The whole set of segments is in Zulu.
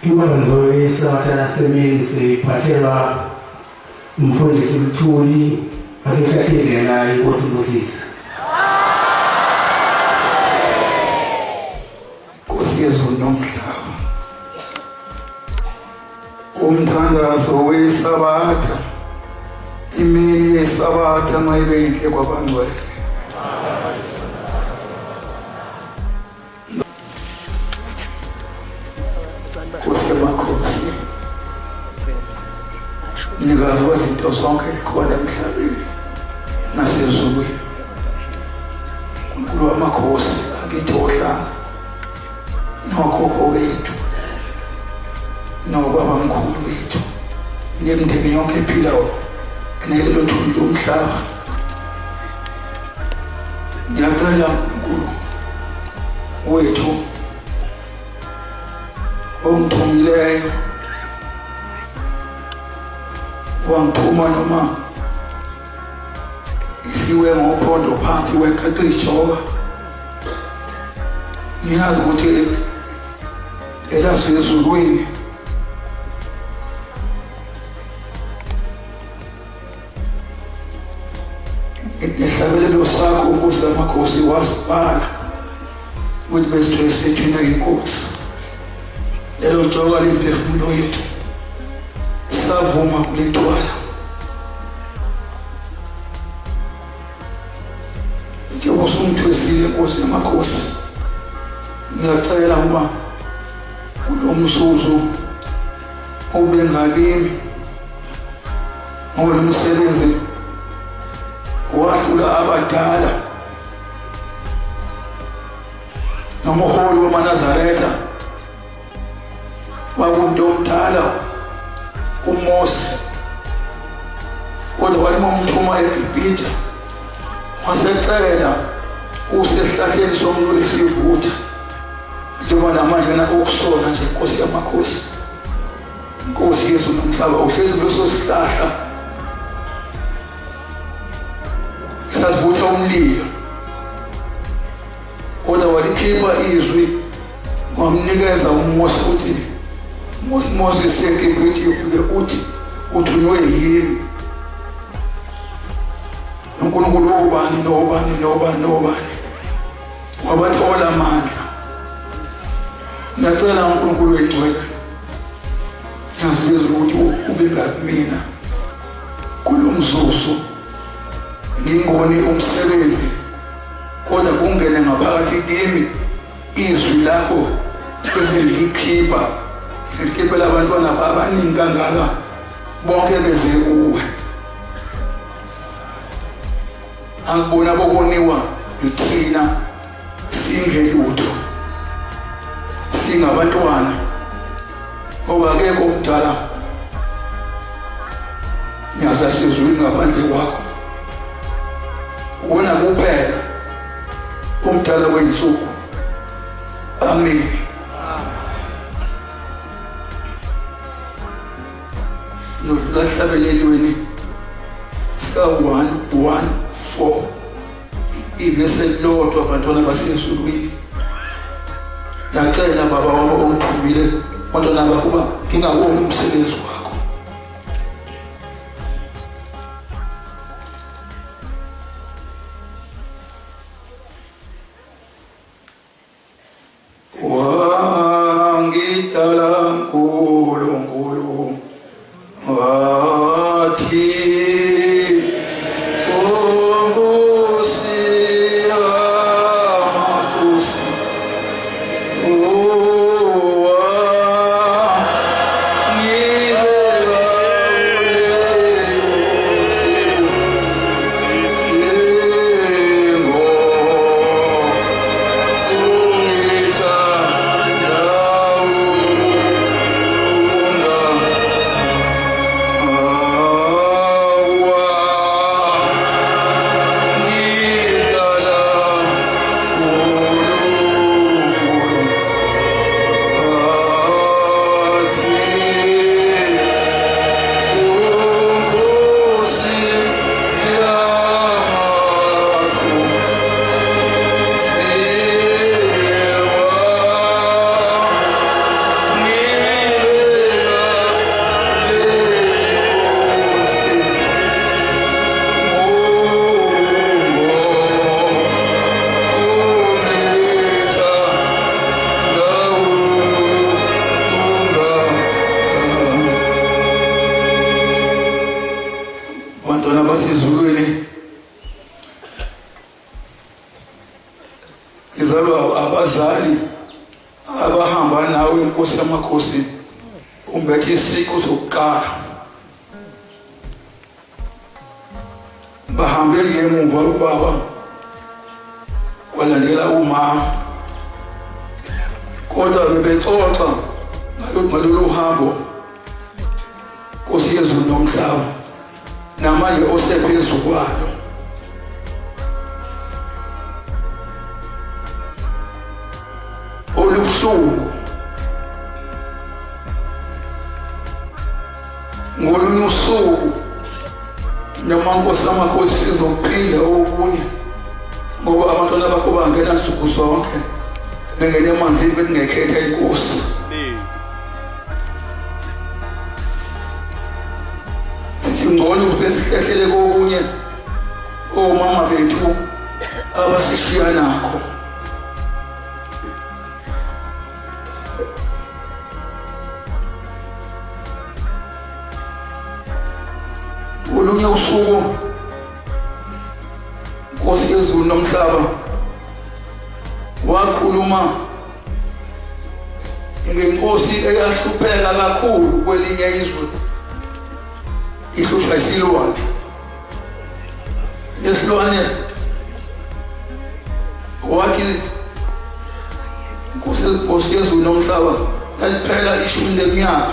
inkonzo yeSabatha lasemini siphathelwa umfundisi uMthuli wasehlathini la inkosi Busisa. Nkosi yezulu nomhlaba. Umthandazo weSabatha, imini yeSabatha mayibe inhle kwabantu bakhe. Kusemakhosi nikazi wezinto zonke khona emhlabeni nasezulwini. uNkulunkulu wamakhosi akithi ohlanga nokhokho bethu nobabamkhulu bethu nemindeni yonke ephilayo enelelo thuli lomhlaba. Ngiyacela uNkulunkulu wethu omthumileyo wangithuma noma isiwe ngophondo phansi weqeqe ijoka. Ngiyazi ukuthi elasezulwini nehlabelelo sakho ukuze amakhosi wasibala ukuthi besithe sethina inkosi. Lelo joka lemphefumulo yethu savuma kulethwala. Njengoba usumthwesile Nkosi yamakhosi, ngiyacela ukuba kulo mzuzu ube ngakimi ngoba lo msebenzi wahlula abadala nomholi wamaNazaretha wakumuntu omdala uMose, kodwa wathi umthuma eGibhithe wasecela usehlatheni somlulu esivutha njengoba namandla na ukusona nje Nkosi yamakhosi. Nkosi yezulu nomhlaba uhlezi kuleso sihlahla yasivutha umlilo, kodwa walikhipha izwi wamnikeza uMose ukuthi Moses eGibhithe ufike uthunywe yini uNkulunkulu ubani nobani wabathola amandla. Ngiyacela uNkulunkulu wethu ngiyazibizela ukuthi ube ngakumina kulo mzuzu ngingone umsebenzi, kodwa kungene ngaphakathi kimi izwi lakho bese likhipha selikhipha abantwana abaningi kangaka bonke beze kuwe. Angibona bokoniwa ithina singelutho singabantwana ngoba akekho umdala nyaza sizwini ngaphandle kwakho. Wona kuphela umdala weinsuku. Amen. Lahlabelelweni ska 1:1:4 ivese lodwa abantwana basezulwini. Ngiyacela baba wabo omthumile abantwana bakuba ngingawona umsebenzi wakho. Wangitala uNkulunkulu wathi give inkosi yamakhosi umbethe isiqu sokuqala. Bahambe ngemuva ubaba kwalandela umama, kodwa bebexoxa ngalolu hambo Nkosi yezulu nomhlaba namanje osephezulu kwalo. Olubuhlungu ngolunye usuku noma Nkosi yamakhosi sizophinda okunye, ngoba abantwana bakho bangena nsuku zonke bengene emanzini bengekhetha inkosi. Ngcono besihlehlele kokunye omama bethu abasishiya nakho. Olunye usuku Nkosi yezulu nomhlaba wakhuluma ngenkosi eyahlupheka kakhulu kwelinye izwe, ihlushwa isilwane. Lesilwane wathi Nkosi yezulu nomhlaba laliphela 10 leminyaka,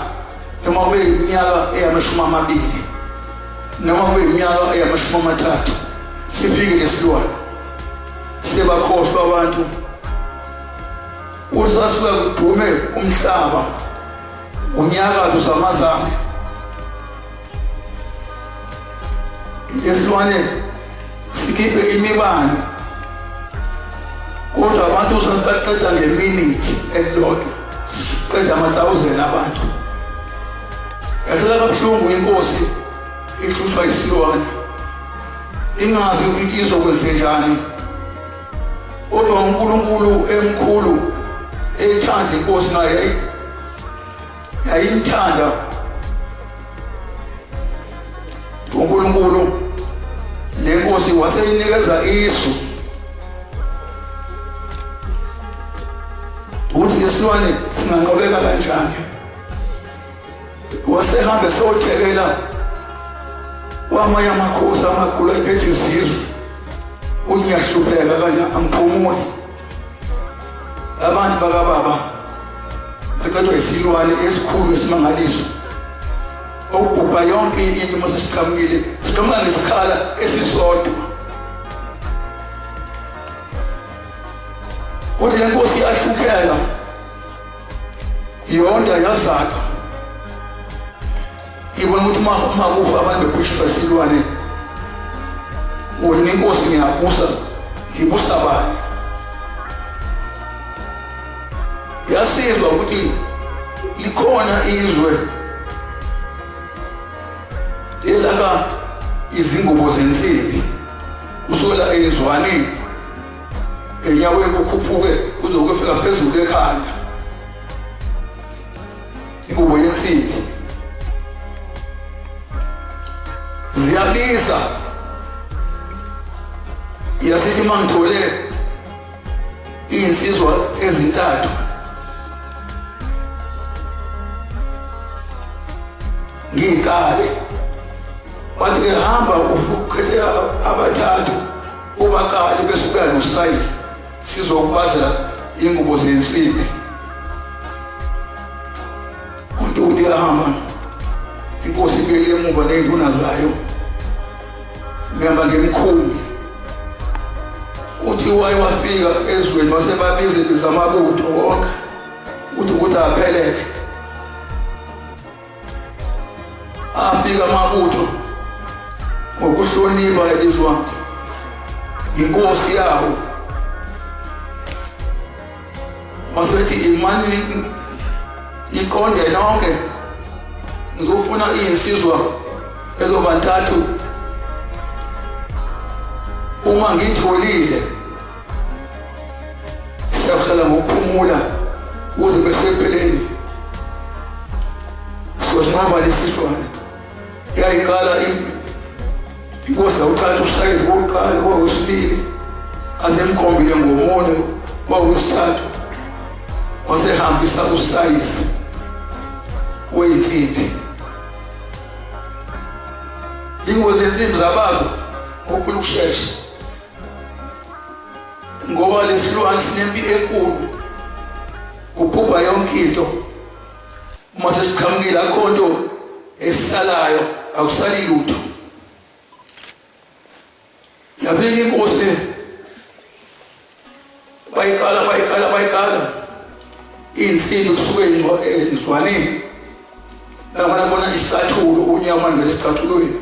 noma kube iminyaka eyama-20 noma kube iminyaka eyama-30, sifike lesilwane sebakhohlwa abantu usasuka kudume umhlaba unyakazo zamazane. Lesilwane sikhiphe imibane, kodwa abantu baqeda ngeminithi elilodwa, qeda 1000 abantu. Yathola kabuhlungu inkosi ihlushwa isilwane, ingazi ukuthi izokwenzenjani. Kodwa uNkulunkulu emkhulu eyithanda inkosi naye yayimthanda uNkulunkulu. Le nkosi waseyinikeza isu ukuthi lesilwane singanqobeka kanjani. Wasehambe sothekela kwamanye amakhosi amakhulu ayephethe izizwe ukuthi ngiyahlupheka kanje angiphumuli. Abantu bakababa baqedwa isilwane esikhulu esimangaliso okubhubha yonke into masesiqhamukile, siqhamuka ngesikhala esisodwa. Kodwa le nkosi yahlupheka, yonda yazaka, ibona ukuthi makufa abantu bephushwa isilwane, wena inkosi ngiyabusa, ngibusa bani? Yasizwa ukuthi likhona izwe elaka izingubo zensimbi, usola ezwaneni enyaweni kukhuphuke kuzokufika phezulu ekhanda, ingubo yensimbi ziyabiza. Yasithi mangithole izinsizwa ezintathu ngikale, bathi ehamba ukhethe abathathu ubakali besuka nosize sizokubazela ingubo zensimbi. Uthi ehamba inkosi ibele emuva ney'nduna zayo behamba ngemkhumbi. Uthi wayewafika ezweni wasebabiza amabutho wonke ukuthi aphelele. Afika amabutho ngokuhlonipha elizwa inkosi yawo, wasethi imani niqonde nonke, ngizofuna izinsizwa ezobantathu. Uma ngitholile siyahlala ngokuphumula ukuze besepheleni sosinqoba lesilwane. Yayiqala inkosi yawuthatha usayizi wokuqala kwawesibili, azemkhombile ngomone kwawesithathu, wasehambisa usayizi weyinsimbi. Ingozi zensimbi zababa ukuphila ukushesha ngoba lesilwane sinempi enkulu, kuphupha yonke into. Uma sesiqhamukile akho nto esisalayo, akusali lutho. Yabika inkosi bayikala iy'nsimbi kusuke ezilwaneni. Labona bona isicathulo, unyama ngale sicathulweni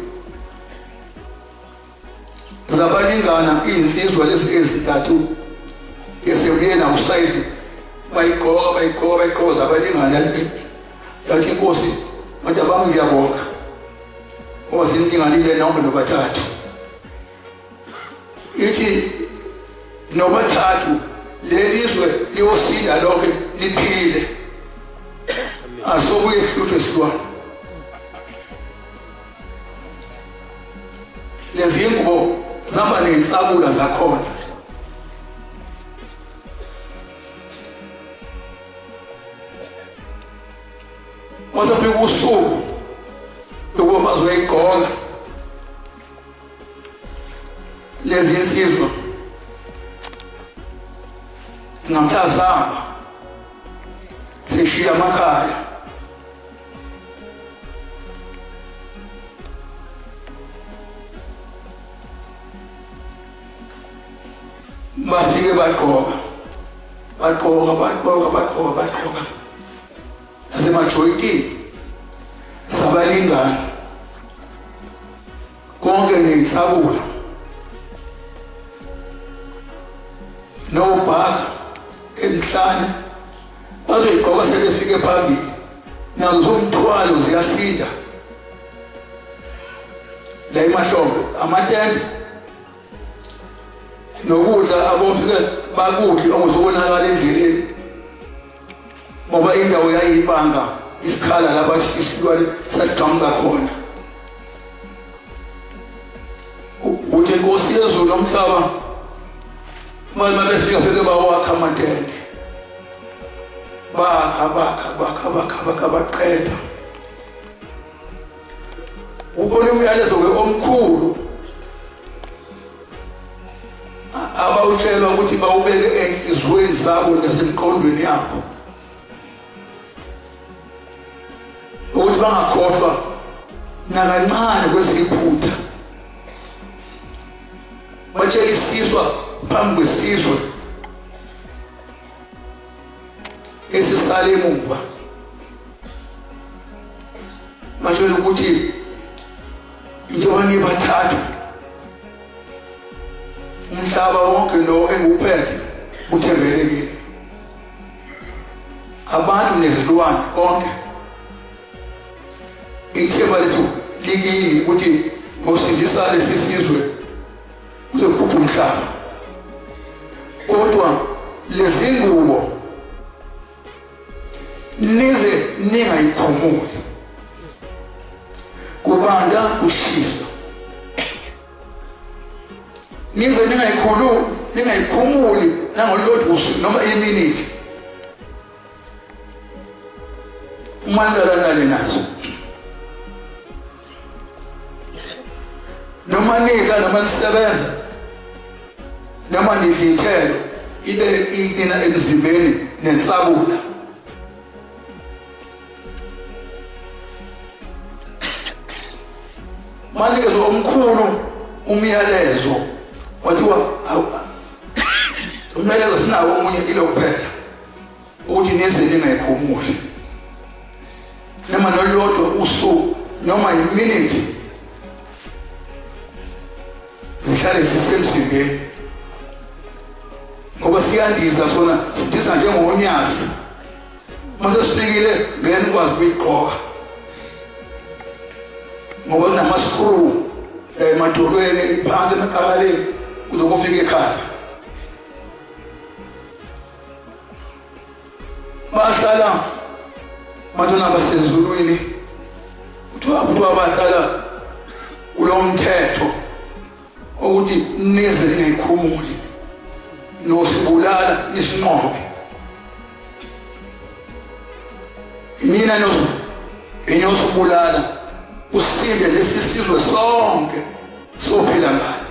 zabalingana iy'nsizwa lezi ezintathu esebuye usayizi bayigqoka zabalingana. Yathi inkosi, manje abami ngiyabonga ngoba zinilinganile noma nobathathu. Ithi nobathathu lelizwe liyosinda lonke liphile, asobuye hlutshwe silwane. Lezi ingubo zihamba ney'nsabula zakhona. Wasafika usuku lokuba bazoyigqoka lezi insizwa, ngamhlazamba seshiya amakhaya. Bafike bagqoka nasemajoyitini sabalingana konke ney'nsabula nobhaka emhlane bazoyigqoka sebefike phambili. Nazo zomthwalo ziyasinda la emahlombe, amatende nokudla abofike bakudli okuzobonakala endleleni ngoba indawo yayibanga isikhala lapha isilwane saqhamuka khona. Uthi inkosi yezulu nomhlaba manje befika fike bawakha amatende, bakha baqeda. Ubona umyalezo-ke omkhulu abawutshelwa ukuthi bawubeke enhliziyweni zabo nasemqondweni yabo ukuthi bangakhohlwa nakancane kweziphutha. Batshela isizwe phambi kwesizwe esisale emuva, batshela ukuthi njengoba nibathathu umhlaba wonke lo engiwuphethe uthembelekile, abantu nezilwane konke ithemba lethu likini ukuthi ngosindisa lesi sizwe uzokhupha umhlaba. Kodwa lezi ngubo nize ningayiphumuli, kubanda kushisa, nize ningayiphumuli nangolodwa usuku noma iminithi. Umandalanale nazo noma nidla noma nisebenza noma nidla ithelo ibe ikina emzimbeni nensabula. Manikezo omkhulu umyalezo wathiwa umyalezo sinawo omunye ilo kuphela ukuthi nize ningayiphumuli noma nolodwa usuku noma iminithi zihlale zisemzimbeni ngoba siyandiza sona sidiza njengonyazi. Mase sifikile ngeke nikwazi ukuyigqoka ngoba namaskru emadolweni phansi emaqakaleni uzokufika ekhaya. Bahlala madonna basezulwini kuthiwa bahlala kulo mthetho ukuthi nize ningayikhumuli nosibulala nisinqobe. mina inyosubulala usinde lesi sizwe sonke sophila ngayo.